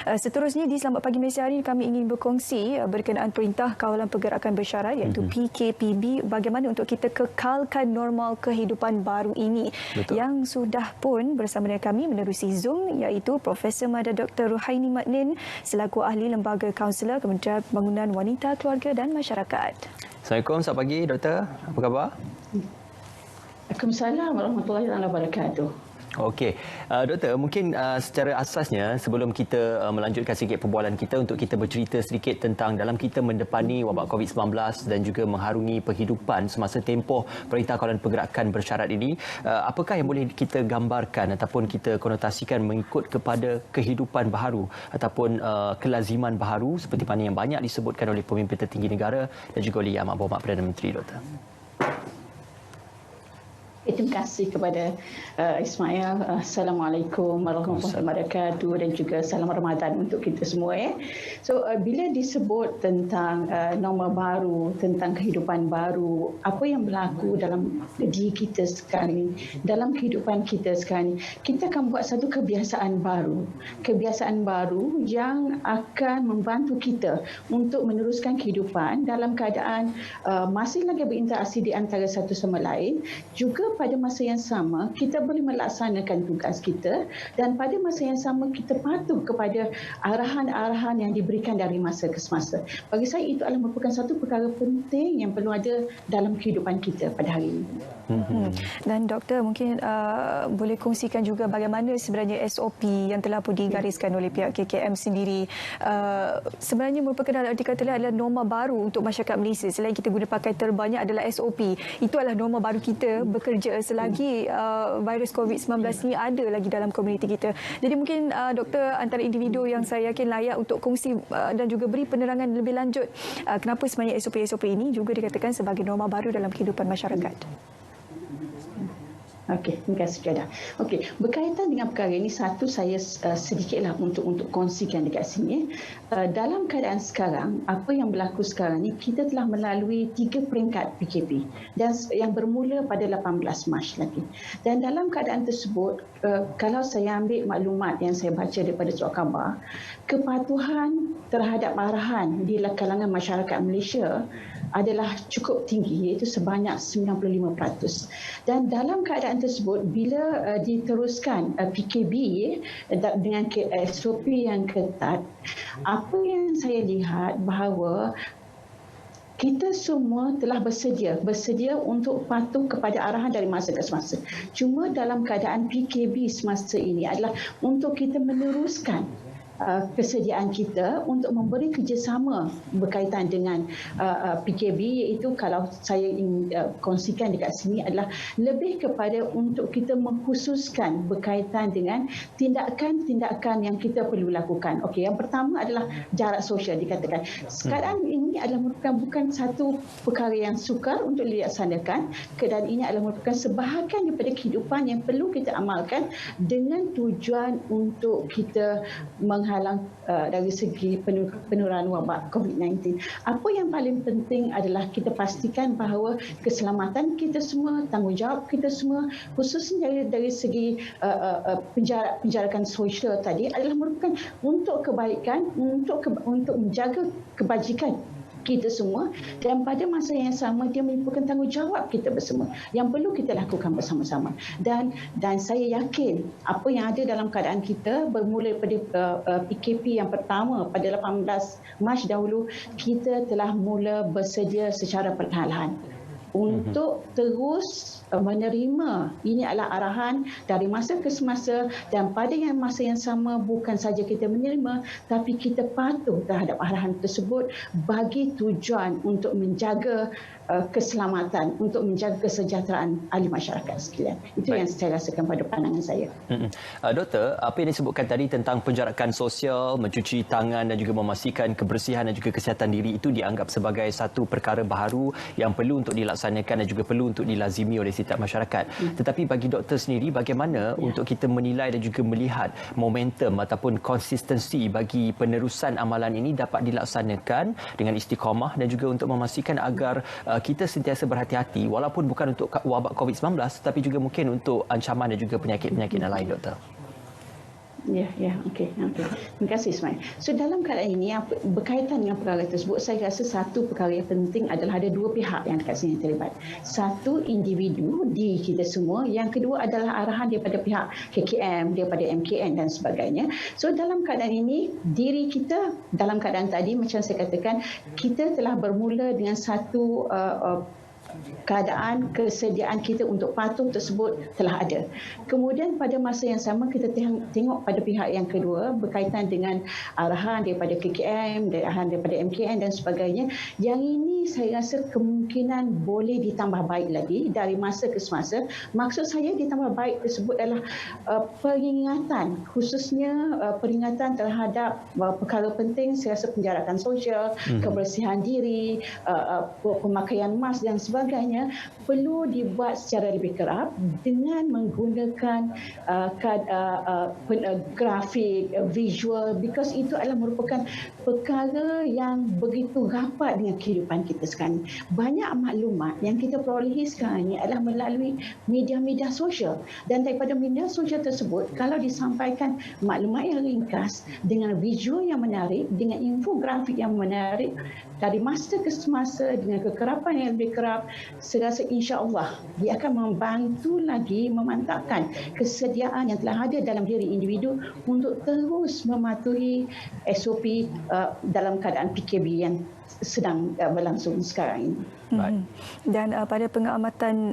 Seterusnya di Selamat Pagi Malaysia hari ini kami ingin berkongsi berkenaan Perintah Kawalan Pergerakan Bersyarat iaitu PKPB, bagaimana untuk kita kekalkan normal kehidupan baru ini. Betul. Yang sudah pun bersama dengan kami menerusi Zoom iaitu Profesor Mada Dr. Ruhaini Madnin selaku Ahli Lembaga Kaunselor Kementerian Pembangunan Wanita, Keluarga dan Masyarakat. Assalamualaikum, selamat pagi Doktor. Apa khabar? Waalaikumsalam warahmatullahi wabarakatuh. Okey, Doktor, mungkin secara asasnya sebelum kita melanjutkan sedikit perbualan kita untuk kita bercerita sedikit tentang dalam kita mendepani wabak COVID-19 dan juga mengharungi penghidupan semasa tempoh Perintah Kawalan Pergerakan Bersyarat ini, apakah yang boleh kita gambarkan ataupun kita konotasikan mengikut kepada kehidupan baharu ataupun kelaziman baharu seperti mana yang banyak disebutkan oleh pemimpin tertinggi negara dan juga oleh Yang Amat Berhormat Perdana Menteri, Doktor? Terima kasih kepada Ismail. Assalamualaikum warahmatullahi wabarakatuh dan juga salam Ramadan untuk kita semua. So bila disebut tentang norma baru, tentang kehidupan baru, apa yang berlaku dalam diri kita sekarang, dalam kehidupan kita sekarang, kita akan buat satu kebiasaan baru. Kebiasaan baru yang akan membantu kita untuk meneruskan kehidupan dalam keadaan masih lagi berinteraksi di antara satu sama lain, juga pada masa yang sama kita boleh melaksanakan tugas kita dan pada masa yang sama kita patuh kepada arahan-arahan yang diberikan dari masa ke semasa. Bagi saya itu adalah merupakan satu perkara penting yang perlu ada dalam kehidupan kita pada hari ini. Dan Doktor mungkin boleh kongsikan juga bagaimana sebenarnya SOP yang telah pun digariskan oleh pihak KKM sendiri sebenarnya merupakan dikatakan adalah norma baru untuk masyarakat Malaysia. Selain kita guna pakai terbanyak adalah SOP, itu adalah norma baru kita bekerja selagi virus COVID-19 ni ada lagi dalam komuniti kita. Jadi mungkin Doktor antara individu yang saya yakin layak untuk kongsi dan juga beri penerangan lebih lanjut kenapa sebenarnya SOP-SOP ini juga dikatakan sebagai norma baru dalam kehidupan masyarakat. Okey, terima kasih Kedah. Okey, berkaitan dengan perkara ini, satu saya sedikitlah untuk kongsikan dekat sini. Dalam keadaan sekarang, apa yang berlaku sekarang ni, kita telah melalui 3 peringkat PKP dan yang bermula pada 18 Mac lagi. Dan dalam keadaan tersebut, kalau saya ambil maklumat yang saya baca daripada surat khabar, kepatuhan terhadap arahan di kalangan masyarakat Malaysia adalah cukup tinggi, iaitu sebanyak 95%. Dan dalam keadaan tersebut, bila diteruskan PKB dengan SOP yang ketat, apa yang saya lihat bahawa kita semua telah bersedia untuk patuh kepada arahan dari masa ke semasa. Cuma dalam keadaan PKB semasa ini adalah untuk kita meneruskan kesediaan kita untuk memberi kerjasama berkaitan dengan PKB, iaitu kalau saya ingin kongsikan dekat sini adalah lebih kepada untuk kita mengkhususkan berkaitan dengan tindakan-tindakan yang kita perlu lakukan. Okey, yang pertama adalah jarak sosial dikatakan. Sekarang ini adalah merupakan bukan satu perkara yang sukar untuk dilaksanakan, keadaan ini adalah merupakan sebahagian daripada kehidupan yang perlu kita amalkan dengan tujuan untuk kita menghalang dari segi penularan wabak COVID-19. Apa yang paling penting adalah kita pastikan bahawa keselamatan kita semua, tanggungjawab kita semua, khususnya dari segi penjarakan sosial tadi adalah merupakan untuk kebaikan, untuk menjaga kebajikan kita semua, dan pada masa yang sama dia merupakan tanggungjawab kita bersama yang perlu kita lakukan bersama-sama. Dan saya yakin apa yang ada dalam keadaan kita bermula pada PKP yang pertama pada 18 Mac dahulu, kita telah mula bersedia secara perlahan untuk terus menerima ini adalah arahan dari masa ke semasa, dan pada masa yang sama bukan saja kita menerima tapi kita patuh terhadap arahan tersebut bagi tujuan untuk menjaga keselamatan, untuk menjaga kesejahteraan ahli masyarakat sekalian. Itu yang saya rasakan pada pandangan saya. Doktor, apa yang disebutkan tadi tentang penjarakan sosial, mencuci tangan dan juga memastikan kebersihan dan juga kesihatan diri itu dianggap sebagai satu perkara baharu yang perlu untuk dilaksanakan dan juga perlu untuk dilazimi oleh setiap masyarakat. Tetapi bagi doktor sendiri, bagaimana untuk kita menilai dan juga melihat momentum ataupun konsistensi bagi penerusan amalan ini dapat dilaksanakan dengan istiqamah dan juga untuk memastikan agar kita sentiasa berhati-hati walaupun bukan untuk wabak COVID-19 tapi juga mungkin untuk ancaman dan juga penyakit-penyakit yang lain, doktor? Okey. Terima kasih Ismail. So dalam keadaan ini berkaitan dengan perkara tersebut, saya rasa satu perkara yang penting adalah ada dua pihak yang dekat sini terlibat. Satu, individu di kita semua, yang kedua adalah arahan daripada pihak KKM, daripada MKN dan sebagainya. So dalam keadaan ini, diri kita dalam keadaan tadi macam saya katakan, kita telah bermula dengan satu keadaan kesediaan kita untuk patuh tersebut telah ada. Kemudian pada masa yang sama kita tengok pada pihak yang kedua berkaitan dengan arahan daripada KKM, arahan daripada MKN dan sebagainya. Yang ini saya rasa kemungkinan boleh ditambah baik lagi dari masa ke semasa. Maksud saya ditambah baik tersebut adalah peringatan, khususnya peringatan terhadap perkara penting, saya rasa penjarakan sosial, kebersihan diri, pemakaian mask dan sebagainya perlu dibuat secara lebih kerap dengan menggunakan grafik, visual, because itu adalah merupakan perkara yang begitu rapat dengan kehidupan kita sekarang. Banyak maklumat yang kita perolehi sekarang ini adalah melalui media-media sosial, dan daripada media sosial tersebut kalau disampaikan maklumat yang ringkas dengan visual yang menarik, dengan infografik yang menarik dari masa ke semasa dengan kekerapan yang lebih kerap, saya rasa insya-Allah dia akan membantu lagi memantapkan kesediaan yang telah ada dalam diri individu untuk terus mematuhi SOP dalam keadaan PKP yang sedang berlangsung sekarang ini. Dan pada pengamatan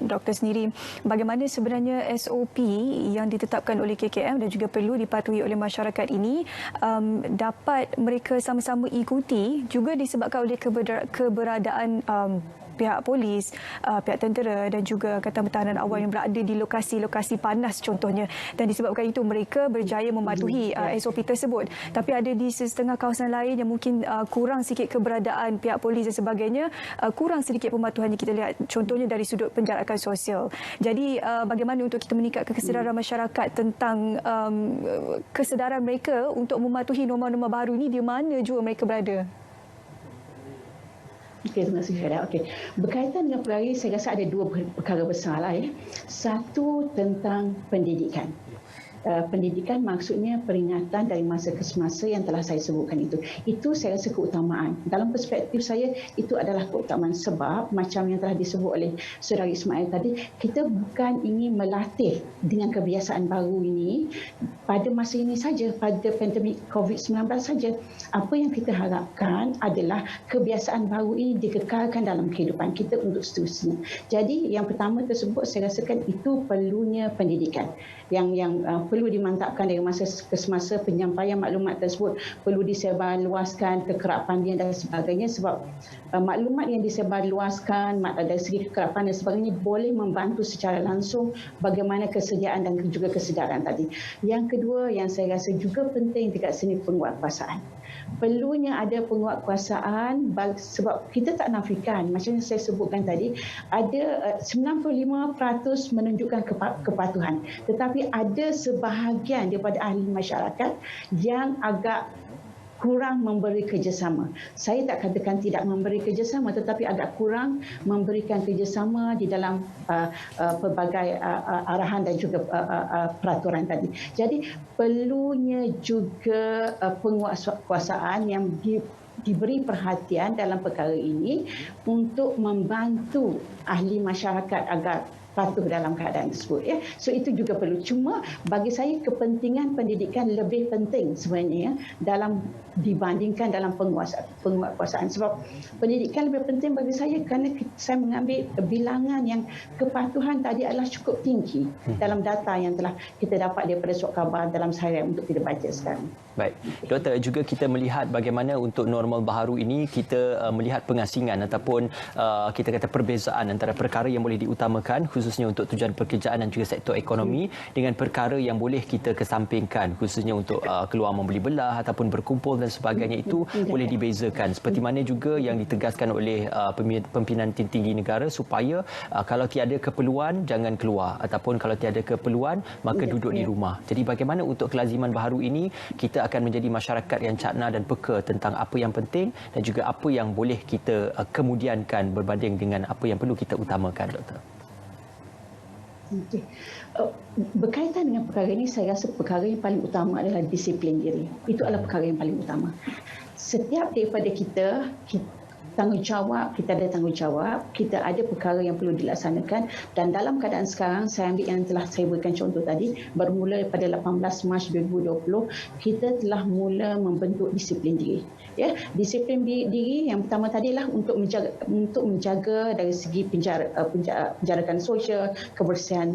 doktor sendiri, bagaimana sebenarnya SOP yang ditetapkan oleh KKM dan juga perlu dipatuhi oleh masyarakat ini dapat mereka sama-sama ikuti juga disebabkan oleh keberadaan pihak polis, pihak tentera dan juga Angkatan Pertahanan Awal yang berada di lokasi-lokasi panas contohnya, dan disebabkan itu mereka berjaya mematuhi SOP tersebut. Tapi ada di setengah kawasan lain yang mungkin kurang sikit keberadaan pihak polis dan sebagainya, kurang sedikit pematuhannya kita lihat contohnya dari sudut penjarakan sosial. Jadi bagaimana untuk kita meningkatkan kesedaran masyarakat tentang kesedaran mereka untuk mematuhi norma-norma baru ini di mana jua mereka berada? Okey, terima kasih Syahda. Okey, berkaitan dengan perkara ini, saya rasa ada dua perkara besar lah ya. Satu tentang pendidikan. Pendidikan maksudnya peringatan dari masa ke semasa yang telah saya sebutkan itu. Itu saya rasa keutamaan. Dalam perspektif saya, itu adalah keutamaan sebab macam yang telah disebut oleh Saudara Ismail tadi, kita bukan ingin melatih dengan kebiasaan baru ini pada masa ini saja, pada pandemik COVID-19 saja. Apa yang kita harapkan adalah kebiasaan baru ini dikekalkan dalam kehidupan kita untuk seterusnya. Jadi yang pertama tersebut saya rasakan itu perlunya pendidikan yang perlu dimantapkan dari masa ke semasa. Penyampaian maklumat tersebut perlu disebarluaskan, kekerapan dia dan sebagainya, sebab maklumat yang disebarluaskan dari segi kekerapan dan sebagainya boleh membantu secara langsung bagaimana kesediaan dan juga kesedaran tadi. Yang kedua yang saya rasa juga penting dekat sini, penguatkuasaan. Perlunya ada penguatkuasaan sebab kita tak nafikan, macam yang saya sebutkan tadi, ada 95% menunjukkan kepatuhan, tetapi ada sebahagian daripada ahli masyarakat yang agak kurang memberi kerjasama. Saya tak katakan tidak memberi kerjasama, tetapi agak kurang memberikan kerjasama di dalam pelbagai arahan dan juga peraturan tadi. Jadi perlunya juga penguatkuasaan yang diberi perhatian dalam perkara ini untuk membantu ahli masyarakat agar patuh dalam keadaan tersebut ya. So itu juga perlu. Cuma bagi saya kepentingan pendidikan lebih penting sebenarnya dalam dibandingkan dalam penguatkuasaan, sebab pendidikan lebih penting bagi saya kerana saya mengambil bilangan yang kepatuhan tadi adalah cukup tinggi dalam data yang telah kita dapat daripada surat khabar dalam seharian untuk kita baca sekarang. Baik, Doktor, juga kita melihat bagaimana untuk normal baharu ini kita melihat pengasingan ataupun kita kata perbezaan antara perkara yang boleh diutamakan khususnya untuk tujuan pekerjaan dan juga sektor ekonomi dengan perkara yang boleh kita kesampingkan khususnya untuk keluar membeli belah ataupun berkumpul dan sebagainya, itu boleh dibezakan. Seperti mana juga yang ditegaskan oleh pimpinan tinggi negara supaya kalau tiada keperluan jangan keluar ataupun kalau tiada keperluan maka duduk di rumah. Jadi bagaimana untuk kelaziman baharu ini kita akan menjadi masyarakat yang cakna dan peka tentang apa yang penting dan juga apa yang boleh kita kemudiankan berbanding dengan apa yang perlu kita utamakan, Doktor? Okey. Berkaitan dengan perkara ini, saya rasa perkara yang paling utama adalah disiplin diri. Itu adalah perkara yang paling utama. Setiap daripada kita tanggungjawab, kita ada tanggungjawab, kita ada perkara yang perlu dilaksanakan, dan dalam keadaan sekarang, saya ambil yang telah saya berikan contoh tadi, bermula daripada 18 Mac 2020, kita telah mula membentuk disiplin diri. Ya, disiplin diri yang pertama tadilah untuk menjaga dari segi penjarakan sosial, kebersihan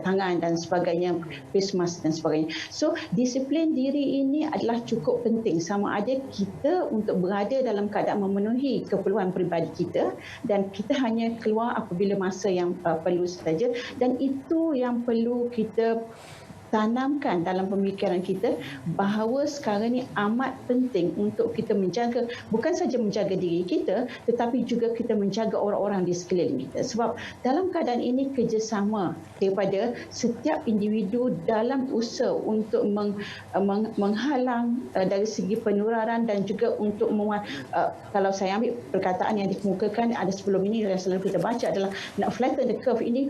tangan dan sebagainya, face mask dan sebagainya. So, disiplin diri ini adalah cukup penting, sama ada kita untuk berada dalam keadaan memenuhi keperluan peribadi kita, dan kita hanya keluar apabila masa yang perlu saja, dan itu yang perlu kita tanamkan dalam pemikiran kita, bahawa sekarang ni amat penting untuk kita menjaga, bukan saja menjaga diri kita, tetapi juga kita menjaga orang-orang di sekeliling kita. Sebab dalam keadaan ini, kerjasama daripada setiap individu dalam usaha untuk menghalang dari segi penularan, dan juga untuk kalau saya ambil perkataan yang dikemukakan ada sebelum ini yang selalu kita baca adalah nak flatten the curve, ini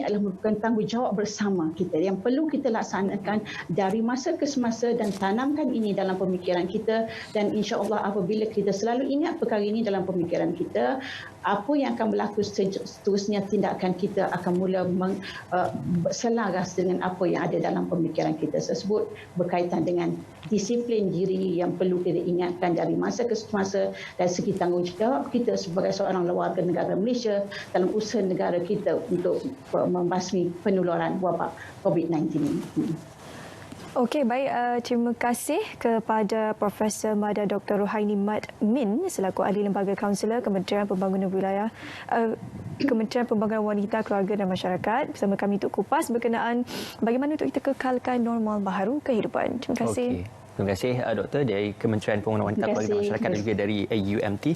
adalah merupakan tanggungjawab bersama kita yang perlu kita laksanakan dari masa ke semasa, dan tanamkan ini dalam pemikiran kita, dan insya-Allah apabila kita selalu ingat perkara ini dalam pemikiran kita, apa yang akan berlaku seterusnya, tindakan kita akan mula selaras dengan apa yang ada dalam pemikiran kita tersebut, berkaitan dengan disiplin diri yang perlu kita ingatkan dari masa ke semasa, dari segi tanggungjawab kita sebagai seorang warga negara Malaysia dalam usaha negara kita untuk membasmi penularan wabak COVID-19 ini. Okey, baik. Terima kasih kepada Profesor Mada Dr. Rohaini Mat Min selaku ahli lembaga kaunselor Kementerian Pembangunan Wilayah Kementerian Pembangunan Wanita, Keluarga dan Masyarakat bersama kami untuk kupas berkenaan bagaimana untuk kita kekalkan normal baharu kehidupan. Terima kasih. Terima kasih Doktor dari Kementerian Pembangunan Wanita, Keluarga dan Masyarakat dan juga dari AUMT.